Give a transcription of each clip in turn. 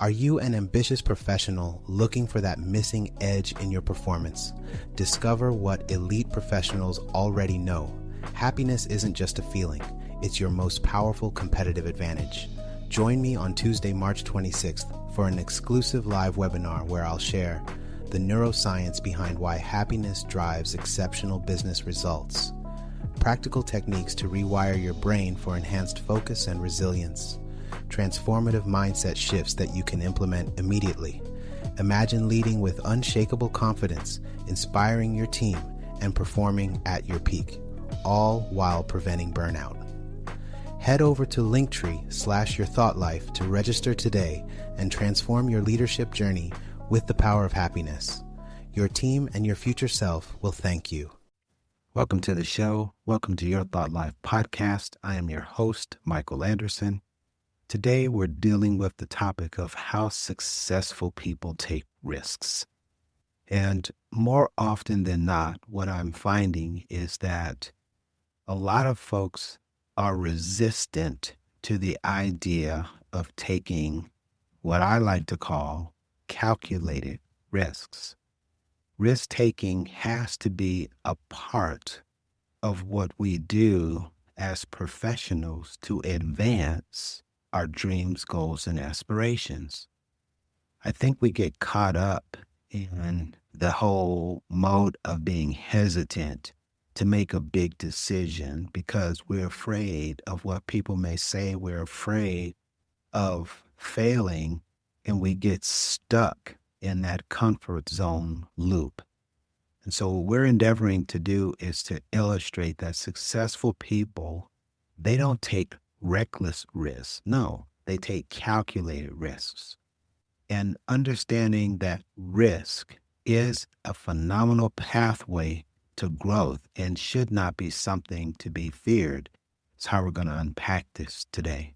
Are you an ambitious professional looking for that missing edge in your performance? Discover what elite professionals already know. Happiness isn't just a feeling, it's your most powerful competitive advantage. Join me on Tuesday, March 26th for an exclusive live webinar where I'll share the neuroscience behind why happiness drives exceptional business results, practical techniques to rewire your brain for enhanced focus and resilience, transformative mindset shifts that you can implement immediately. Imagine leading with unshakable confidence, inspiring your team, and performing at your peak, all while preventing burnout. Head over to Linktree/YourThoughtLife to register today and transform your leadership journey with the power of happiness. Your team and your future self will thank you. Welcome to the show. Welcome to Your Thought Life podcast. I am your host, Michael Anderson. Today, we're dealing with the topic of how successful people take risks. And more often than not, what I'm finding is that a lot of folks are resistant to the idea of taking what I like to call calculated risks. Risk-taking has to be a part of what we do as professionals to advance our dreams, goals, and aspirations. I think we get caught up in the whole mode of being hesitant to make a big decision because we're afraid of what people may say. We're afraid of failing, and we get stuck in that comfort zone loop. And so what we're endeavoring to do is to illustrate that successful people, they don't take reckless risks. No, they take calculated risks. And understanding that risk is a phenomenal pathway to growth and should not be something to be feared is how we're going to unpack this today.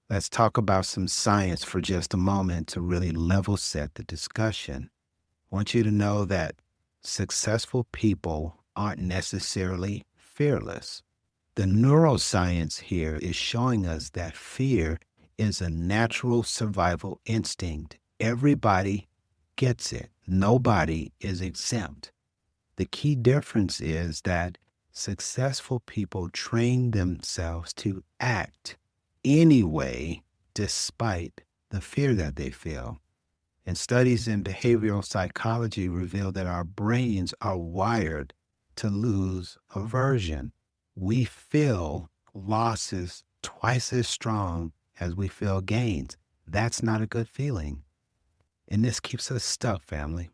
Let's talk about some science for just a moment to really level set the discussion. I want you to know that successful people aren't necessarily fearless. The neuroscience here is showing us that fear is a natural survival instinct. Everybody gets it. Nobody is exempt. The key difference is that successful people train themselves to act anyway, despite the fear that they feel. And studies in behavioral psychology reveal that our brains are wired to lose aversion. We feel losses twice as strong as we feel gains. That's not a good feeling. And this keeps us stuck, family.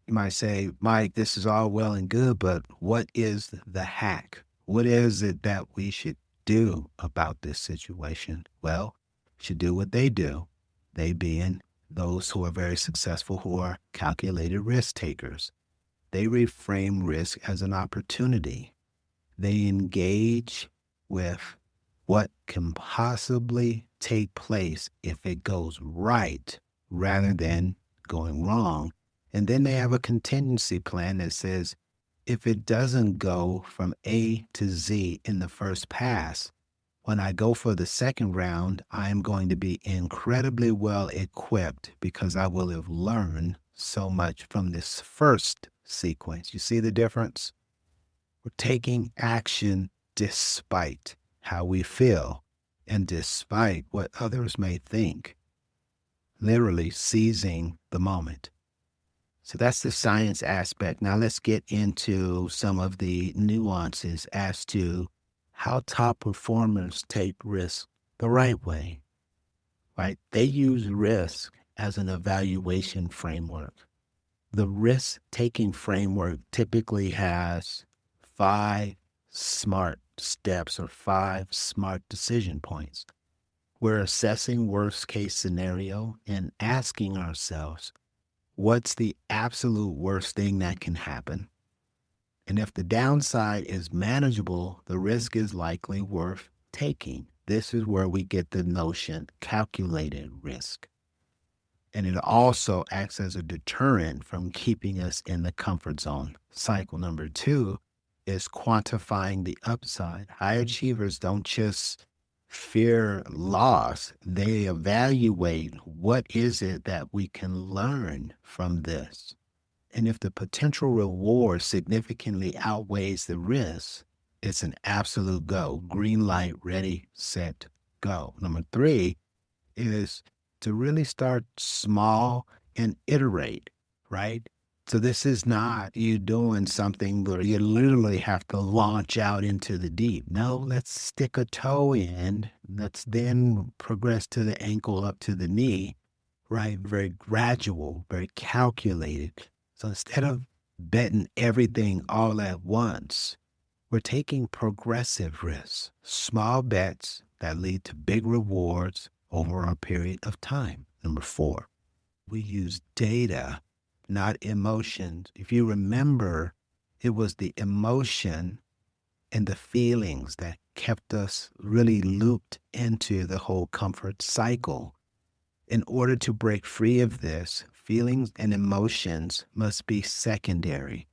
You might say, Mike, this is all well and good, but what is the hack? What is it that we should do about this situation? Well, we should do what they do. They being those who are very successful, who are calculated risk takers. They reframe risk as an opportunity. They engage with what can possibly take place if it goes right rather than going wrong. And then they have a contingency plan that says, if it doesn't go from A to Z in the first pass, when I go for the second round, I am going to be incredibly well equipped because I will have learned so much from this first sequence. You see the difference? We're taking action despite how we feel and despite what others may think, literally seizing the moment. So that's the science aspect. Now let's get into some of the nuances as to how top performers take risks the right way, right? They use risk as an evaluation framework. The risk-taking framework typically has 5 SMART steps or 5 SMART decision points. We're assessing worst-case scenario and asking ourselves, what's the absolute worst thing that can happen? And if the downside is manageable, the risk is likely worth taking. This is where we get the notion calculated risk. And it also acts as a deterrent from keeping us in the comfort zone. Cycle number 2 is quantifying the upside. High achievers don't just fear loss, they evaluate what is it that we can learn from this. And if the potential reward significantly outweighs the risk, it's an absolute go. Green light, ready, set, go. Number three is to really start small and iterate, right? So this is not you doing something where you literally have to launch out into the deep. No, let's stick a toe in. Let's then progress to the ankle up to the knee, right? Very gradual, very calculated. So instead of betting everything all at once, we're taking progressive risks, small bets that lead to big rewards over a period of time. Number four, we use data, not emotions. If you remember, it was the emotion and the feelings that kept us really looped into the whole comfort cycle. In order to break free of this, feelings and emotions must be secondary.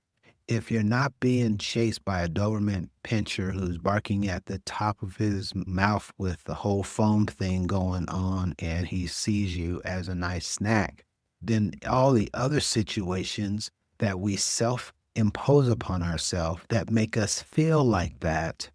If you're not being chased by a Doberman pinscher who's barking at the top of his mouth with the whole phone thing going on and he sees you as a nice snack, then all the other situations that we self-impose upon ourselves that make us feel like that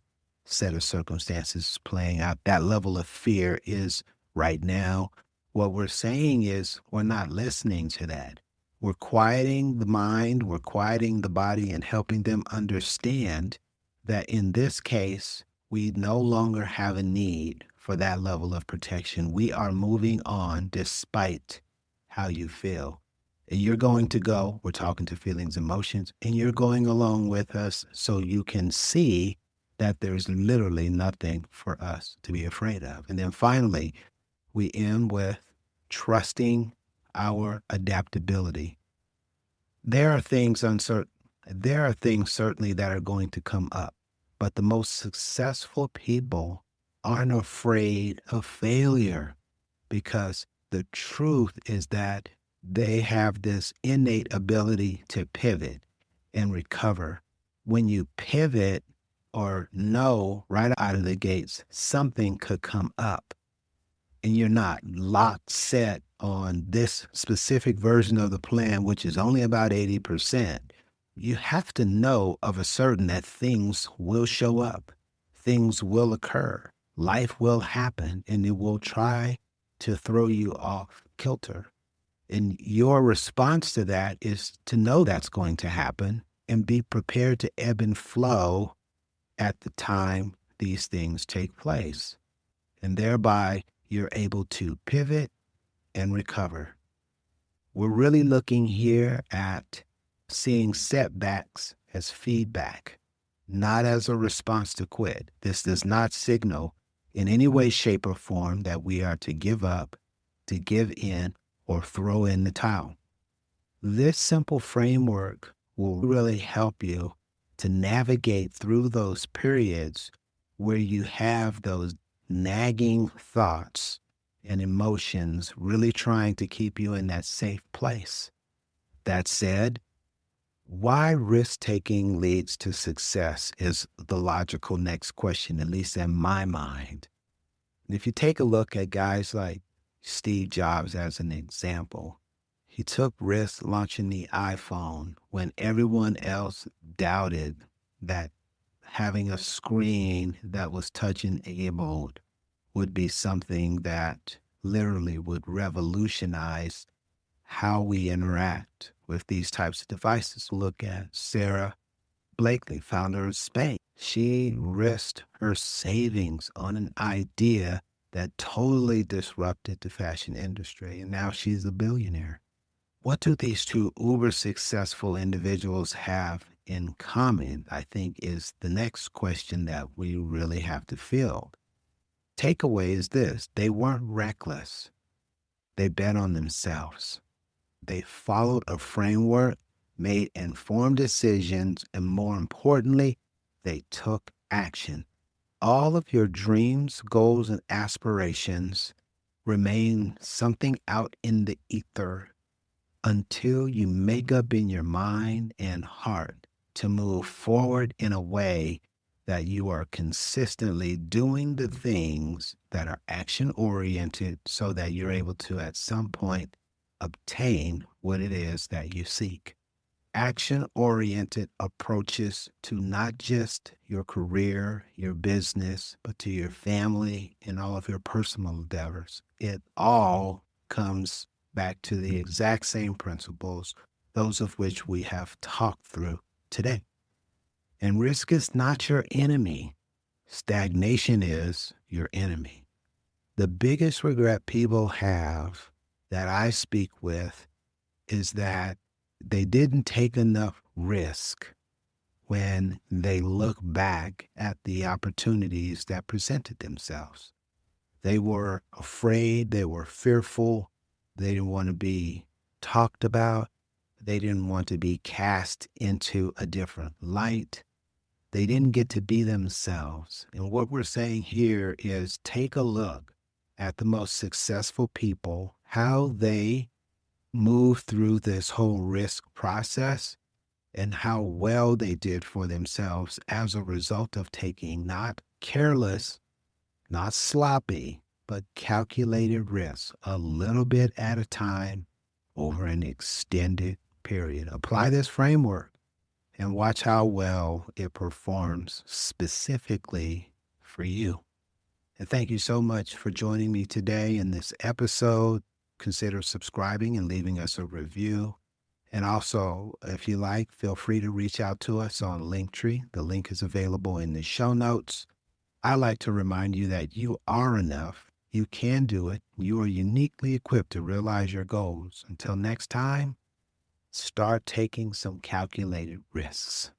set of circumstances playing out, that level of fear is right now. What we're saying is we're not listening to that. We're quieting the mind, we're quieting the body, and helping them understand that in this case, we no longer have a need for that level of protection. We are moving on despite how you feel. And you're going to go, we're talking to feelings, emotions, and you're going along with us so you can see that there's literally nothing for us to be afraid of. And then finally, we end with trusting our adaptability. There are things uncertain. There are things certainly that are going to come up, but the most successful people aren't afraid of failure because the truth is that they have this innate ability to pivot and recover. When you pivot or know right out of the gates, something could come up and you're not locked set on this specific version of the plan, which is only about 80%, you have to know of a certain that things will show up, things will occur, life will happen, and it will try to throw you off kilter. And your response to that is to know that's going to happen and be prepared to ebb and flow at the time these things take place. And thereby, you're able to pivot and recover. We're really looking here at seeing setbacks as feedback, not as a response to quit. This does not signal in any way, shape, or form that we are to give up, to give in, or throw in the towel. This simple framework will really help you to navigate through those periods where you have those nagging thoughts and emotions really trying to keep you in that safe place. That said, why risk taking leads to success is the logical next question, at least in my mind. And if you take a look at guys like Steve Jobs as an example, he took risks launching the iPhone when everyone else doubted that having a screen that was touch enabled would be something that literally would revolutionize how we interact with these types of devices. Look at Sarah Blakely, founder of Spain. She risked her savings on an idea that totally disrupted the fashion industry, and now she's a billionaire. What do these two uber successful individuals have in common, I think, is the next question that we really have to field. Takeaway is this: they weren't reckless. They bet on themselves. They followed a framework, made informed decisions, and more importantly, they took action. All of your dreams, goals, and aspirations remain something out in the ether until you make up in your mind and heart to move forward in a way that you are consistently doing the things that are action oriented so that you're able to at some point obtain what it is that you seek. Action oriented approaches to not just your career, your business, but to your family and all of your personal endeavors. It all comes back to the exact same principles, those of which we have talked through today. And risk is not your enemy. Stagnation is your enemy. The biggest regret people have that I speak with is that they didn't take enough risk when they look back at the opportunities that presented themselves. They were afraid, they were fearful, they didn't want to be talked about, they didn't want to be cast into a different light. They didn't get to be themselves. And what we're saying here is take a look at the most successful people, how they move through this whole risk process and how well they did for themselves as a result of taking not careless, not sloppy, but calculated risks a little bit at a time over an extended period. Apply this framework and watch how well it performs specifically for you. And thank you so much for joining me today in this episode. Consider subscribing and leaving us a review. And also, if you like, feel free to reach out to us on Linktree. The link is available in the show notes. I like to remind you that you are enough. You can do it. You are uniquely equipped to realize your goals. Until next time, start taking some calculated risks.